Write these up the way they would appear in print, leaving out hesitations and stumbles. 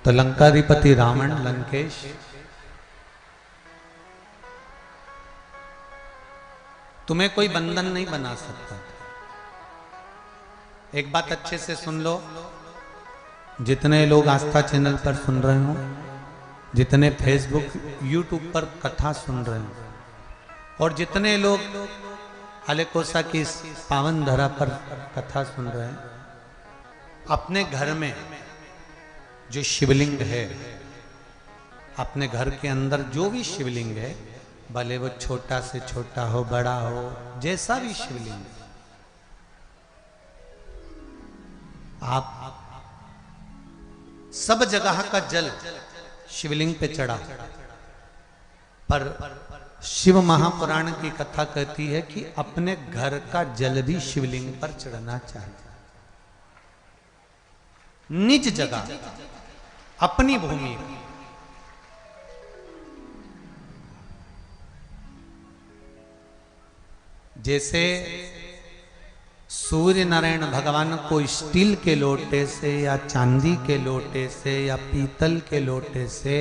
तो लंकाधिपति रावण लंकेश तुम्हें कोई बंधन नहीं बना सकता। एक बात अच्छे से सुन लो, जितने लोग आस्था चैनल पर सुन रहे हो, जितने फेसबुक यूट्यूब पर कथा सुन रहे हो और जितने लोग हालेकोसा की इस पावन धरा पर कथा सुन रहे हैं, अपने घर में जो शिवलिंग है, अपने घर के अंदर जो भी शिवलिंग है, भले वो छोटा से छोटा हो, बड़ा हो, जैसा भी शिवलिंग, आप सब जगह का जल शिवलिंग पे चढ़ा। पर शिव महापुराण की कथा कहती है कि अपने घर का जल भी शिवलिंग पर चढ़ना चाहिए। निज जगह, अपनी भूमि। जैसे सूर्य नारायण भगवान को स्टील के लोटे से या चांदी के लोटे से या पीतल के लोटे से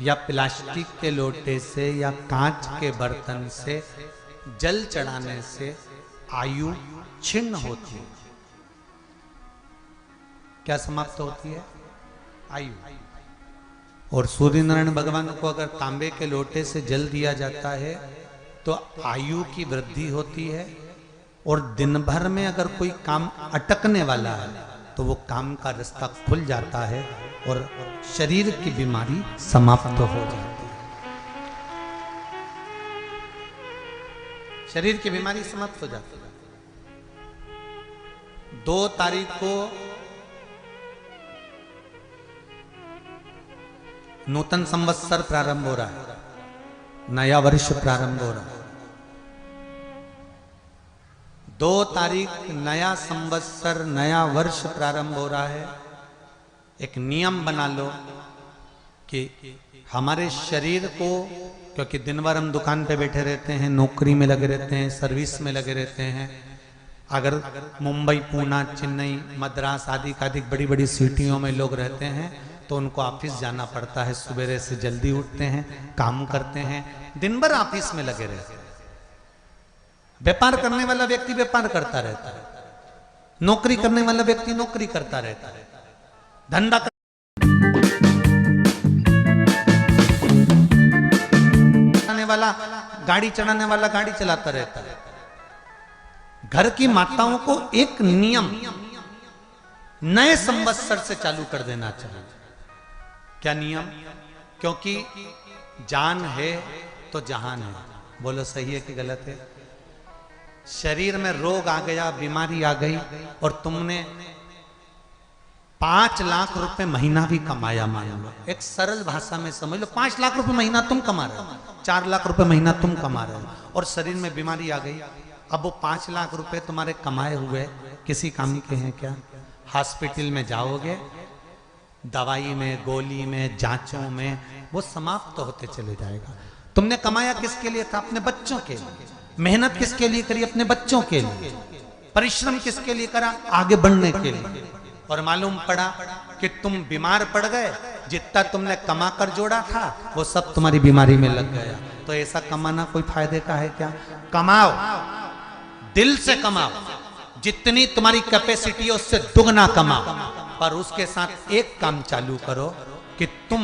या प्लास्टिक के लोटे से या कांच के बर्तन से जल चढ़ाने से आयु छिन्न होती है। क्या समाप्त होती है? आयु। और सूर्य नारायण भगवान को अगर तांबे के लोटे से जल दिया जाता है तो आयु की वृद्धि होती है। और दिन भर में अगर कोई काम अटकने वाला है तो वो काम का रास्ता खुल जाता है और शरीर की बीमारी समाप्त हो जाती है। शरीर की बीमारी समाप्त हो जाती है। 2 तारीख को नूतन संवत्सर प्रारंभ हो रहा है, नया वर्ष प्रारंभ हो रहा है। 2 तारीख नया संवत्सर, नया वर्ष प्रारंभ हो रहा है। एक नियम बना लो कि हमारे शरीर को, क्योंकि दिन भर हम दुकान पे बैठे रहते हैं, नौकरी में लगे रहते हैं, सर्विस में लगे रहते हैं। अगर मुंबई, पूना, चेन्नई, मद्रास आदि का अधिक बड़ी बड़ी सिटियों में लोग रहते हैं तो उनको ऑफिस जाना पड़ता है। सवेरे से जल्दी उठते हैं, काम करते हैं, दिन भर ऑफिस में लगे रहते हैं। व्यापार करने वाला व्यक्ति व्यापार करता रहता है, नौकरी करने वाला व्यक्ति नौकरी करता रहता है, धंधा करने वाला, गाड़ी चलाने वाला गाड़ी चलाता रहता है। घर की माताओं को एक नियम नए संवत्सर से चालू कर देना चाहिए। क्या नियम? क्योंकि जान है तो जहान है। बोलो सही है कि गलत है? शरीर में रोग आ गया, बीमारी आ गई और तुमने 5 लाख रुपए महीना भी कमाया, मान लो, एक सरल भाषा में समझ लो, 5 लाख रुपए महीना तुम कमा रहे हो, 4 लाख रुपए महीना तुम कमा रहे हो और शरीर में बीमारी आ गई। अब वो 5 लाख रुपए तुम्हारे कमाए हुए किसी काम के हैं क्या? हॉस्पिटल में जाओगे, दवाई में, गोली में, जांचों में वो समाप्त होते चले जाएगा। तुमने कमाया किसके लिए था? अपने बच्चों के लिए। मेहनत किसके लिए करी? अपने बच्चों के लिए। परिश्रम किसके लिए करा? आगे बढ़ने के लिए। और मालूम पड़ा कि तुम बीमार पड़ गए, जितना तुमने कमा कर जोड़ा था वो सब तुम्हारी बीमारी में लग गया। तो ऐसा कमाना कोई फायदे का है क्या? कमाओ, दिल से कमाओ, जितनी तुम्हारी कैपेसिटी है उससे दुगना कमाओ। पर उसके साथ एक काम चालू करो कि तुम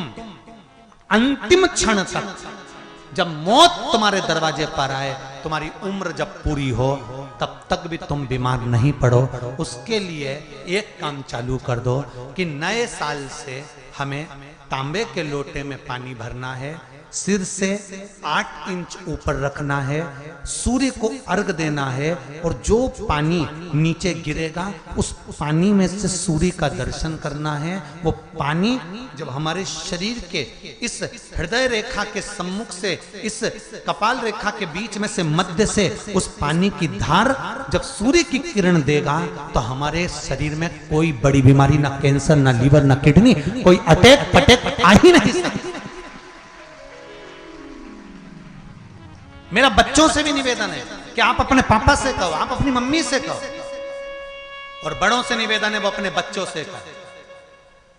अंतिम क्षण तक, जब मौत तुम्हारे दरवाजे पर आए, तुम्हारी उम्र जब पूरी हो, तब तक भी तुम बीमार नहीं पड़ो। उसके लिए एक काम चालू कर दो कि नए साल से हमें तांबे के लोटे में पानी भरना है, सिर से 8 इंच ऊपर रखना है, सूर्य को अर्घ देना है और जो पानी नीचे गिरेगा उस पानी में से सूर्य का दर्शन करना है। वो पानी जब हमारे शरीर के इस हृदय रेखा के सम्मुख से, इस कपाल रेखा के बीच में से, मध्य से उस पानी की धार जब सूर्य की किरण देगा तो हमारे शरीर में कोई बड़ी बीमारी, ना कैंसर, ना लीवर, ना किडनी, कोई अटैक पटैक आ ही नहीं सकती। मेरा बच्चों से भी निवेदन है कि आप अपने पापा से कहो, आप अपनी मम्मी से कहो, और बड़ों से निवेदन है वो अपने बच्चों से कहो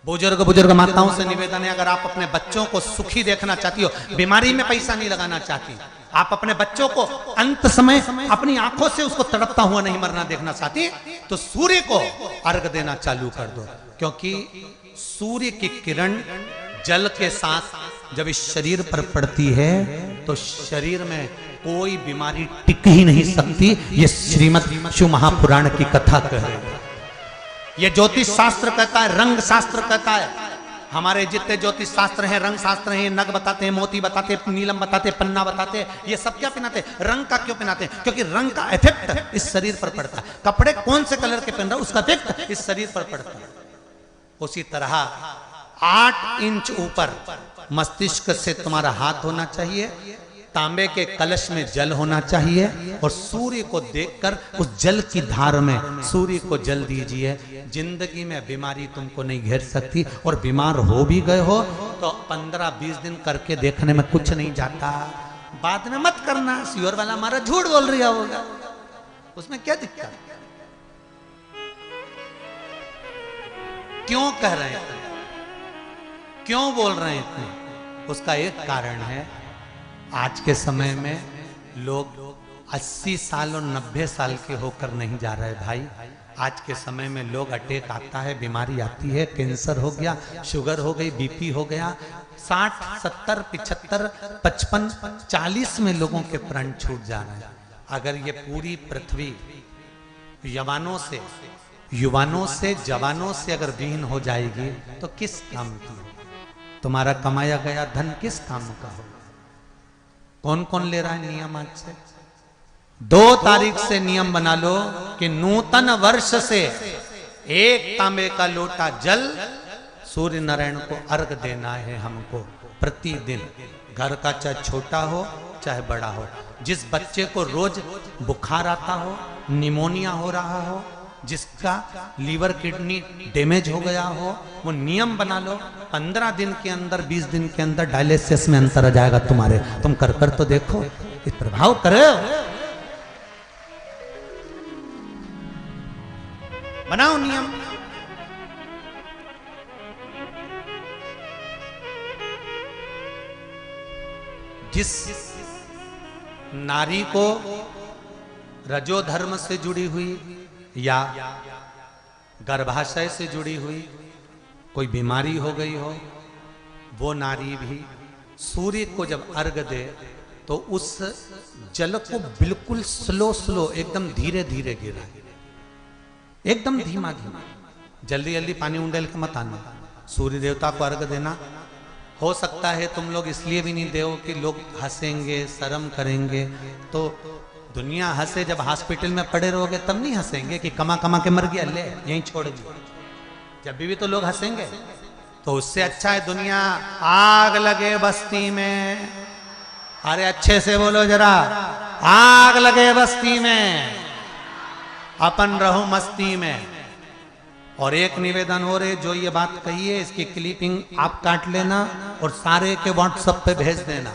बुजुर्ग बुजुर्ग माताओं से निवेदन है, अगर आप अपने बच्चों को सुखी देखना चाहती हो, बीमारी में पैसा नहीं लगाना चाहती, आप अपने बच्चों को अंत समय अपनी आंखों से उसको तड़पता हुआ नहीं मरना देखना चाहती, तो सूर्य को अर्घ देना चालू कर दो। क्योंकि सूर्य की किरण जल के साथ जब इस शरीर पर पड़ती है तो शरीर में कोई बीमारी टिक ही नहीं सकती। ये श्रीमद् शिव महापुराण की कथा कह रही है। ये ज्योतिष शास्त्र कहता है, रंग शास्त्र कहता है। हमारे जितने ज्योतिष शास्त्र हैं, रंग शास्त्र हैं, नग बताते हैं, मोती बताते हैं, नीलम बताते हैं, पन्ना बताते हैं, ये सब क्या पहनाते हैं? रंग का क्यों पहनाते हैं? क्योंकि रंग का इफेक्ट इस शरीर पर पड़ता है। कपड़े कौन से कलर के पहन रहा है उसका इफेक्ट इस शरीर पर पड़ता है। उसी तरह 8 इंच ऊपर मस्तिष्क से तुम्हारा हाथ होना चाहिए, तांबे के कलश में जल होना चाहिए, और सूर्य को देखकर उस जल की धार में सूर्य को जल दीजिए। जिंदगी में बीमारी तुमको नहीं घेर सकती, और बीमार हो भी गए हो तो 15-20 दिन करके देखने में कुछ नहीं जाता। बाद में मत करना, श्योर वाला हमारा झूठ बोल रहा होगा, उसमें क्या दिक्कत? क्यों कह रहे हैं, क्यों बोल रहे हैं इतने? उसका एक कारण है, आज के समय में लोग 80 साल और 90 साल के होकर नहीं जा रहे भाई। आज के समय में लोग अटैक आता है, बीमारी आती है, कैंसर हो गया, शुगर हो गई, बीपी हो गया, 60, 70, 75, 55, 40 में लोगों के प्राण छूट जा रहे हैं। अगर ये पूरी पृथ्वी युवानों से जवानों से अगर विहीन हो जाएगी तो किस काम की? तुम्हारा कमाया गया धन किस काम का हो? कौन कौन ले रहा है नियम? आज से 2 तारीख से नियम बना लो कि नूतन वर्ष से 1 तांबे का लोटा जल सूर्य नारायण को अर्घ देना है हमको प्रतिदिन। घर का चाहे छोटा हो चाहे बड़ा हो, जिस बच्चे को रोज बुखार आता हो, निमोनिया हो रहा हो, जिसका लीवर किडनी डैमेज हो गया हो, वो नियम बना लो, 15 दिन के अंदर 20 दिन के अंदर डायलिसिस में अंतर आ जाएगा तुम्हारे। तुम कर तो देखो, इस प्रभाव करो, बनाओ नियम। जिस नारी को रजोधर्म से जुड़ी हुई या गर्भाशय से जुड़ी हुई कोई बीमारी हो गई हो, वो नारी भी सूर्य को जब अर्घ दे तो उस जल को बिल्कुल स्लो एकदम धीरे धीरे गिरा, एकदम धीमा धीमा, जल्दी जल्दी पानी उंडेल के मत आना। सूर्य देवता को अर्घ देना। हो सकता है तुम लोग इसलिए भी नहीं दो कि लोग हंसेंगे, शर्म करेंगे, तो दुनिया हंसे, जब हॉस्पिटल में पड़े रहोगे तब नहीं हंसेंगे कि कमा कमा के मर गया, ले यहीं छोड़ दिया। जब भी तो लोग हंसेंगे। तो उससे अच्छा है दुनिया आग लगे बस्ती में, अरे अच्छे से बोलो जरा, आग लगे बस्ती में, अपन रहो मस्ती में। और एक निवेदन हो रहे, जो ये बात कही है इसकी क्लिपिंग आप काट लेना और सारे के व्हाट्सएप पे भेज देना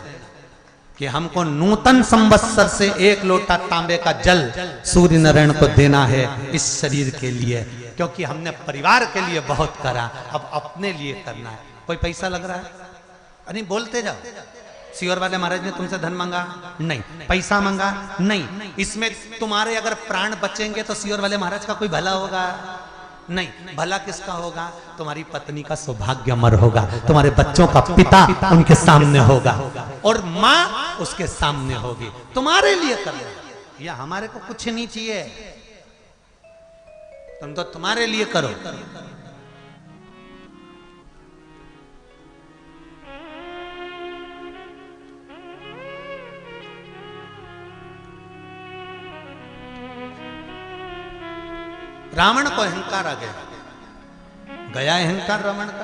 कि हमको नूतन संवत्सर से 1 लोटा तांबे का जल सूर्य नारायण को देना है इस शरीर के लिए, क्योंकि हमने परिवार के लिए बहुत करा, अब अपने लिए करना है। कोई पैसा लग रहा है? अरे बोलते जाओ। सियोर वाले महाराज ने तुमसे धन मांगा? नहीं। पैसा मांगा? नहीं। इसमें तुम्हारे अगर प्राण बचेंगे तो सियोर वाले महाराज का कोई भला होगा? नहीं। भला किसका होगा? तुम्हारी पत्नी का सौभाग्य अमर होगा, तुम्हारे बच्चों का पिता उनके सामने होगा और माँ उसके सामने होगी। तुम्हारे लिए कर लो, या हमारे को कुछ नहीं चाहिए, तुम तो तुम्हारे लिए करो। रावण को अहंकार आ गया, गया अहंकार रावण का।